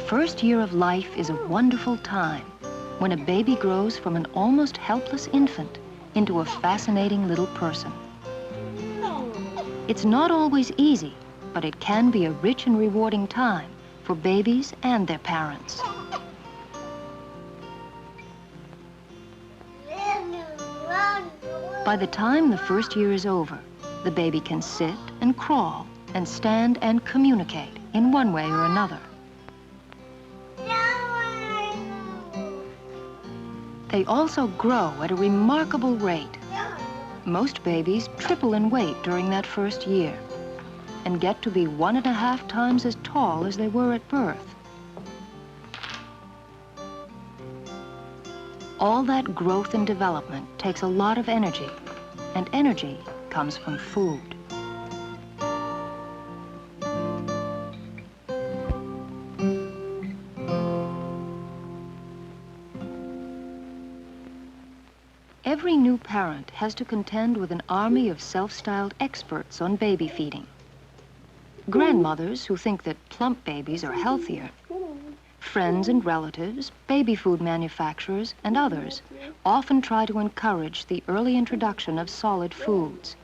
first year of life is a wonderful time when a baby grows from an almost helpless infant into a fascinating little person. It's not always easy, but it can be a rich and rewarding time for babies and their parents. By the time the first year is over, the baby can sit and crawl and stand and communicate in one way or another. They also grow at a remarkable rate. Most babies triple in weight during that first year and get to be 1.5 times as tall as they were at birth. All that growth and development takes a lot of energy, and energy comes from food. Every new parent has to contend with an army of self-styled experts on baby feeding. Grandmothers who think that plump babies are healthier, friends and relatives, baby food manufacturers, and others often try to encourage the early introduction of solid foods.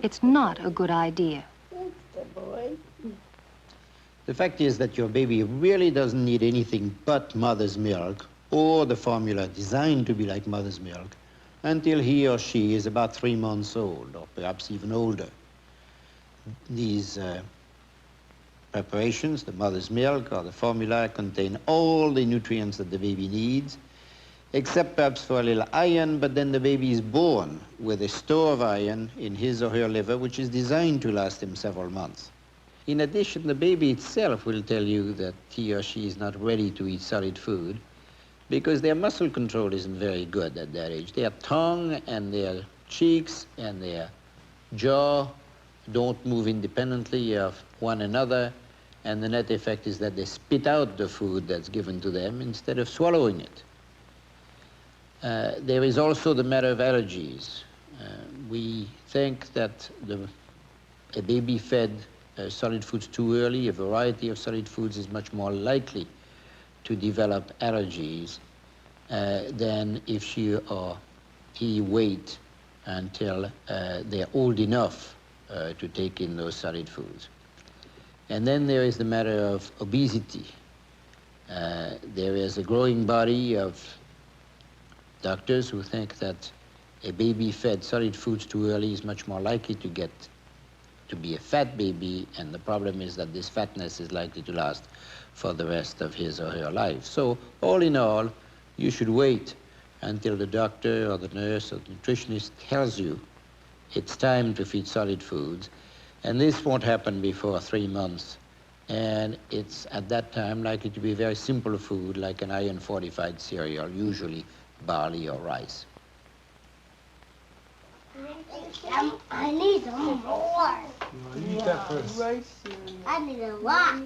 It's not a good idea. The fact is that your baby really doesn't need anything but mother's milk or the formula designed to be like mother's milk until he or she is about 3 months old, or perhaps even older. These preparations, the mother's milk or the formula, contain all the nutrients that the baby needs, except perhaps for a little iron, but then the baby is born with a store of iron in his or her liver, which is designed to last him several months. In addition, the baby itself will tell you that he or she is not ready to eat solid food because their muscle control isn't very good at that age. Their tongue and their cheeks and their jaw don't move independently of one another, and the net effect is that they spit out the food that's given to them instead of swallowing it. There is also the matter of allergies. We think that a baby fed solid foods too early, a variety of solid foods, is much more likely to develop allergies than if she or he wait until they're old enough to take in those solid foods. And then there is the matter of obesity. There is a growing body of doctors who think that a baby fed solid foods too early is much more likely to be a fat baby, and the problem is that this fatness is likely to last for the rest of his or her life. So all in all, you should wait until the doctor or the nurse or the nutritionist tells you it's time to feed solid foods, and this won't happen before 3 months. And it's at that time likely to be a very simple food like an iron-fortified cereal, usually barley or rice. I need some more. You eat that first. I need a lot.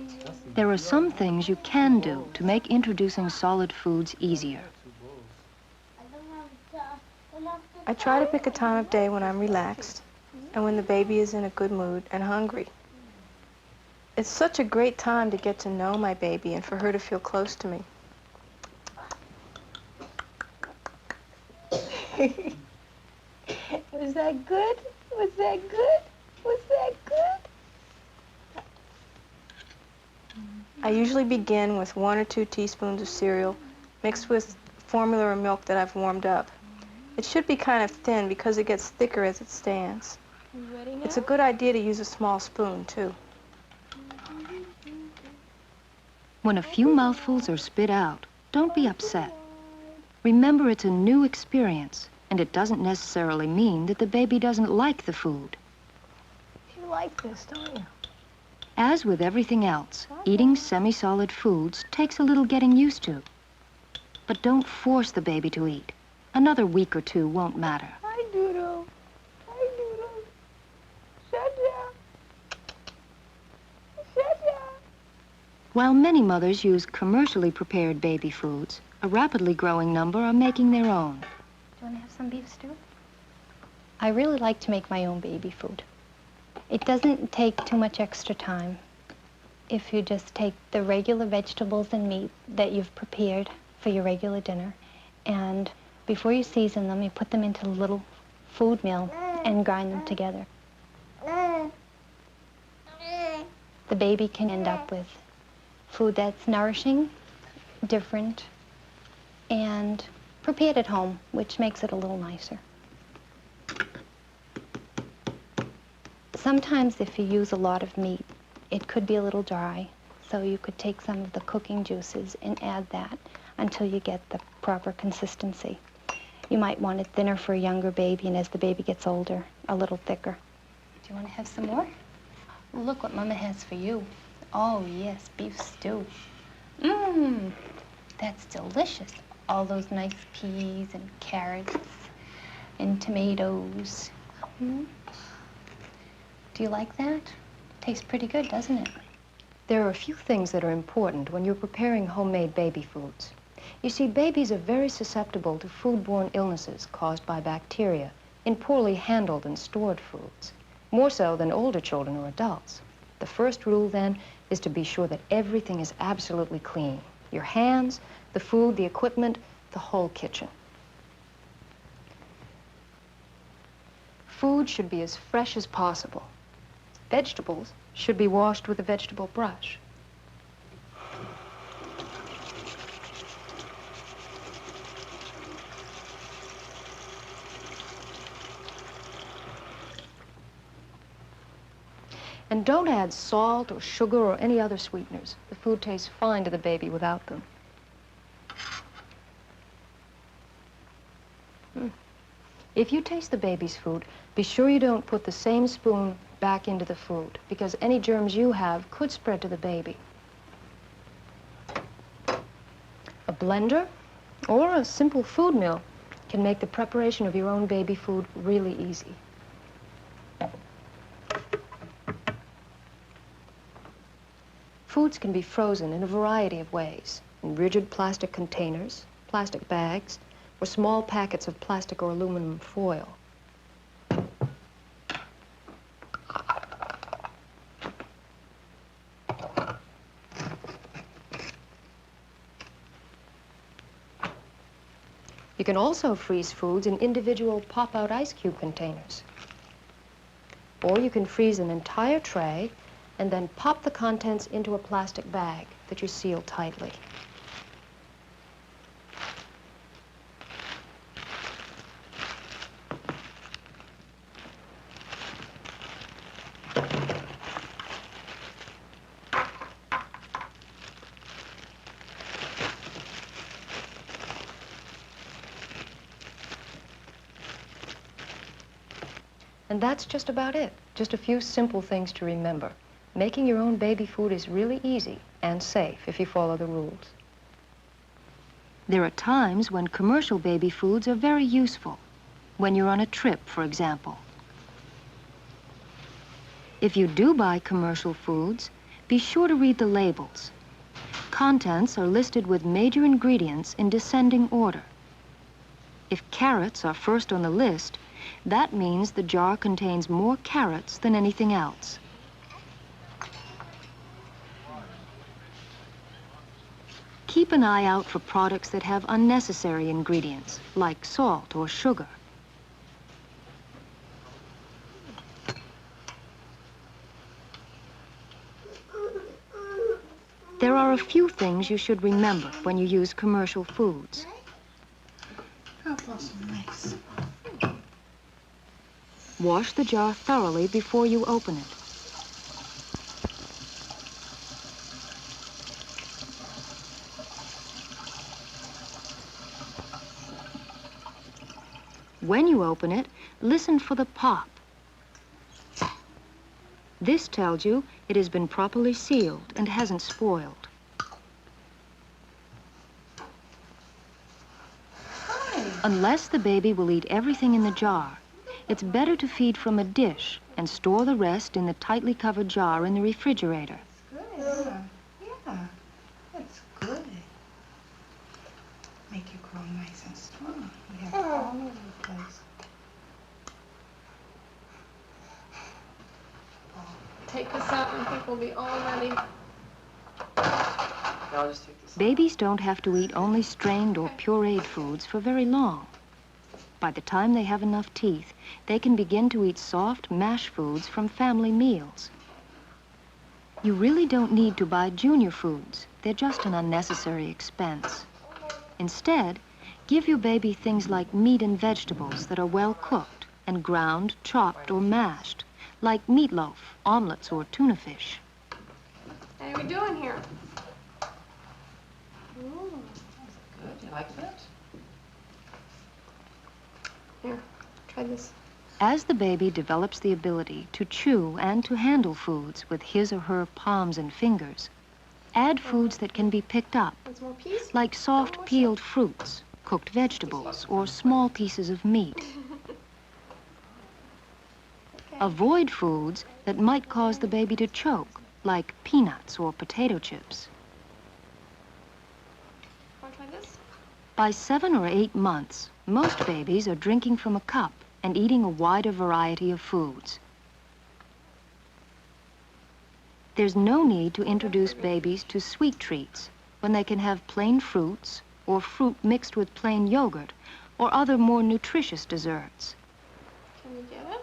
There are some things you can do to make introducing solid foods easier. I try to pick a time of day when I'm relaxed and when the baby is in a good mood and hungry. It's such a great time to get to know my baby and for her to feel close to me. Was that good? Was that good? Was that good? I usually begin with 1 or 2 teaspoons of cereal mixed with formula or milk that I've warmed up. It should be kind of thin because it gets thicker as it stands. You ready now? It's a good idea to use a small spoon, too. When a few mouthfuls are spit out, don't be upset. Remember, it's a new experience, and it doesn't necessarily mean that the baby doesn't like the food. You like this, don't you? As with everything else, eating semi-solid foods takes a little getting used to. But don't force the baby to eat. Another week or 2 won't matter. Hi, Doodle. Hi, Doodle. Shut down. Shut down. While many mothers use commercially prepared baby foods, a rapidly growing number are making their own. Do you want to have some beef stew? I really like to make my own baby food. It doesn't take too much extra time. if you just take the regular vegetables and meat that you've prepared for your regular dinner, and before you season them, you put them into a little food mill and grind them together. The baby can end up with food that's nourishing, different, and prepared at home, which makes it a little nicer. Sometimes if you use a lot of meat, it could be a little dry, so you could take some of the cooking juices and add that until you get the proper consistency. You might want it thinner for a younger baby, and as the baby gets older, a little thicker. Do you want to have some more? Look what Mama has for you. Oh, yes, beef stew. Mmm, that's delicious. All those nice peas and carrots and tomatoes. Do you like that? Tastes pretty good, doesn't it? There are a few things that are important when you're preparing homemade baby foods. You see, babies are very susceptible to foodborne illnesses caused by bacteria in poorly handled and stored foods, more so than older children or adults. The first rule, then, is to be sure that everything is absolutely clean. Your hands, the food, the equipment, the whole kitchen. Food should be as fresh as possible. Vegetables should be washed with a vegetable brush. And don't add salt or sugar or any other sweeteners. The food tastes fine to the baby without them. If you taste the baby's food, be sure you don't put the same spoon back into the food, because any germs you have could spread to the baby. A blender or a simple food mill can make the preparation of your own baby food really easy. Foods can be frozen in a variety of ways, in rigid plastic containers, plastic bags, or small packets of plastic or aluminum foil. You can also freeze foods in individual pop-out ice cube containers. Or you can freeze an entire tray and then pop the contents into a plastic bag that you seal tightly. And that's just about it. Just a few simple things to remember. Making your own baby food is really easy and safe if you follow the rules. There are times when commercial baby foods are very useful. When you're on a trip, for example. If you do buy commercial foods, be sure to read the labels. Contents are listed with major ingredients in descending order. If carrots are first on the list, that means the jar contains more carrots than anything else. Keep an eye out for products that have unnecessary ingredients, like salt or sugar. There are a few things you should remember when you use commercial foods. Wash the jar thoroughly before you open it. When you open it, listen for the pop. This tells you it has been properly sealed and hasn't spoiled. Unless the baby will eat everything in the jar, it's better to feed from a dish and store the rest in the tightly covered jar in the refrigerator. Good. Yeah, that's good. Make you grow nice and strong. We have all over the place. Take this out and people will be all ready. I'll just take this. Babies don't have to eat only strained or pureed foods for very long. By the time they have enough teeth, they can begin to eat soft mash foods from family meals. You really don't need to buy junior foods. They're just an unnecessary expense. Instead, give your baby things like meat and vegetables that are well cooked and ground, chopped, or mashed, like meatloaf, omelets, or tuna fish. How are we doing here? Good. You like that? Here, try this. As the baby develops the ability to chew and to handle foods with his or her palms and fingers, add foods that can be picked up, Wants more peas? like soft peeled fruits, cooked vegetables, or small pieces of meat. Avoid foods that might cause the baby to choke, like peanuts or potato chips. Want to try this? By 7 or 8 months, most babies are drinking from a cup and eating a wider variety of foods. There's no need to introduce babies to sweet treats when they can have plain fruits or fruit mixed with plain yogurt or other more nutritious desserts. Can you get it?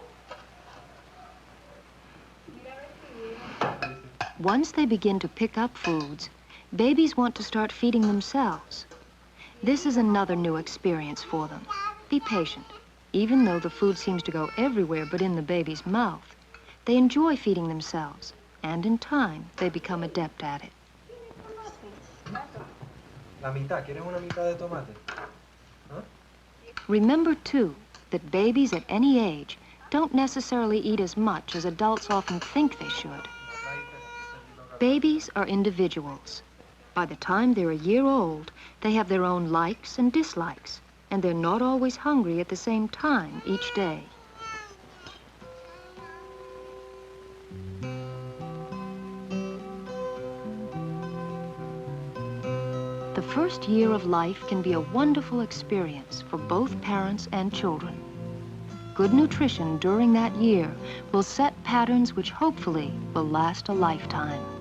Once they begin to pick up foods, babies want to start feeding themselves. This is another new experience for them. Be patient. Even though the food seems to go everywhere but in the baby's mouth, they enjoy feeding themselves, and in time, they become adept at it. La mitad, ¿quieres una mitad de tomate? ¿Ah? Remember, too, that babies at any age don't necessarily eat as much as adults often think they should. Babies are individuals. By the time they're a year old, they have their own likes and dislikes, and they're not always hungry at the same time each day. The first year of life can be a wonderful experience for both parents and children. Good nutrition during that year will set patterns which hopefully will last a lifetime.